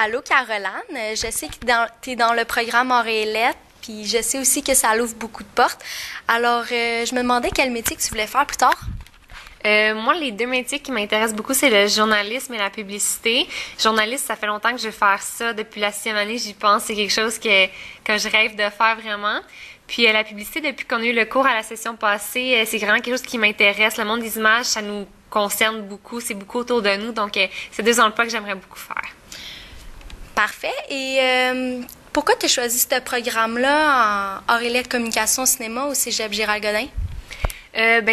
Allô, Caroline. Je sais que tu es dans le programme Auréliette, puis je sais aussi que ça l'ouvre beaucoup de portes. Alors, je me demandais quel métier que tu voulais faire plus tard. Moi, les deux métiers qui m'intéressent beaucoup, c'est le journalisme et la publicité. Journaliste, ça fait longtemps que je veux faire ça. Depuis la 6e année, j'y pense. C'est quelque chose que je rêve de faire vraiment. Puis la publicité, depuis qu'on a eu le cours à la session passée, c'est vraiment quelque chose qui m'intéresse. Le monde des images, ça nous concerne beaucoup. C'est beaucoup autour de nous. Donc, c'est deux emplois que j'aimerais beaucoup faire. Parfait. Et pourquoi tu as choisi ce programme-là en Auréliette Communication Cinéma au Cégep Gérald-Godin?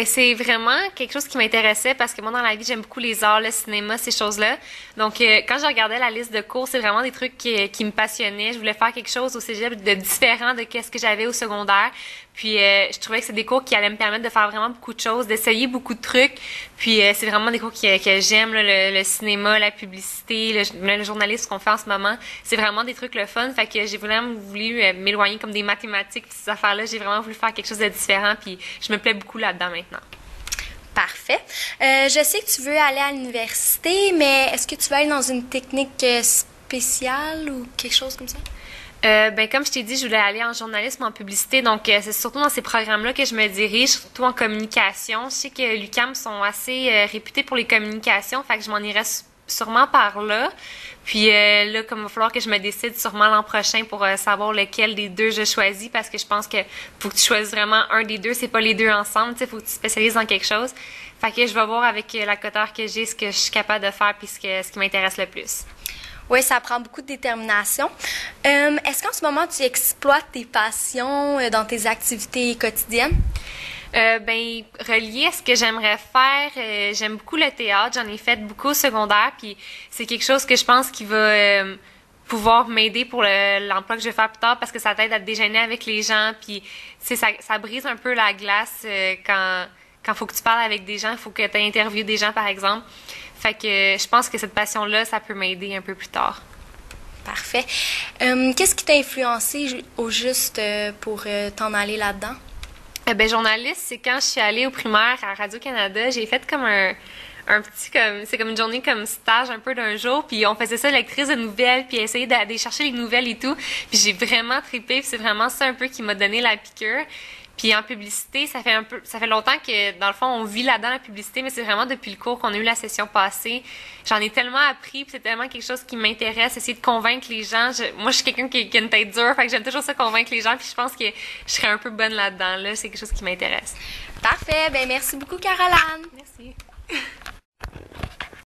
C'est vraiment quelque chose qui m'intéressait parce que moi, dans la vie, j'aime beaucoup les arts, le cinéma, ces choses-là. Donc, quand je regardais la liste de cours, c'est vraiment des trucs qui me passionnaient. Je voulais faire quelque chose au cégep de différent de ce que j'avais au secondaire. Puis, je trouvais que c'est des cours qui allaient me permettre de faire vraiment beaucoup de choses, d'essayer beaucoup de trucs. Puis, c'est vraiment des cours que j'aime, là, le cinéma, la publicité, le journalisme qu'on fait en ce moment. C'est vraiment des trucs le fun. Fait que j'ai vraiment voulu m'éloigner comme des mathématiques, ces affaires-là. J'ai vraiment voulu faire quelque chose de différent. Puis, je me plais beaucoup là-dedans maintenant. Parfait. Je sais que tu veux aller à l'université, mais est-ce que tu veux aller dans une technique spéciale ou quelque chose comme ça? Comme je t'ai dit, je voulais aller en journalisme, en publicité, donc c'est surtout dans ces programmes-là que je me dirige, surtout en communication. Je sais que l'UQAM sont assez réputés pour les communications, fait que je m'en irais sûrement par là. Puis là, comme il va falloir que je me décide sûrement l'an prochain pour savoir lequel des deux je choisis, parce que je pense que faut que tu choisisses vraiment un des deux, c'est pas les deux ensemble, tu sais, faut que tu te spécialises dans quelque chose. Fait que je vais voir avec la coteur que j'ai ce que je suis capable de faire puis ce qui m'intéresse le plus. Oui, ça prend beaucoup de détermination. Est-ce qu'en ce moment, tu exploites tes passions dans tes activités quotidiennes? Relié à ce que j'aimerais faire, j'aime beaucoup le théâtre. J'en ai fait beaucoup au secondaire, puis c'est quelque chose que je pense qui va pouvoir m'aider pour l'emploi que je vais faire plus tard parce que ça t'aide à te déjeuner avec les gens, puis ça brise un peu la glace quand faut que tu parles avec des gens, il faut que tu interviewes des gens, par exemple. Fait que je pense que cette passion-là, ça peut m'aider un peu plus tard. Parfait. Qu'est-ce qui t'a influencé au juste pour t'en aller là-dedans? Journaliste, c'est quand je suis allée au primaire à Radio-Canada, j'ai fait comme un petit c'est comme une journée comme stage un peu d'un jour, puis on faisait ça lectrice de nouvelles, puis essayer d'aller chercher les nouvelles et tout. Puis j'ai vraiment trippé, puis c'est vraiment ça un peu qui m'a donné la piqûre. Puis en publicité, ça fait longtemps que dans le fond on vit là-dedans la publicité, mais c'est vraiment depuis le cours qu'on a eu la session passée. J'en ai tellement appris, puis c'est tellement quelque chose qui m'intéresse, essayer de convaincre les gens. Moi je suis quelqu'un qui a une tête dure, fait que j'aime toujours ça convaincre les gens, puis je pense que je serais un peu bonne là-dedans. Là, c'est quelque chose qui m'intéresse. Parfait. Ben merci beaucoup, Caroline. Merci.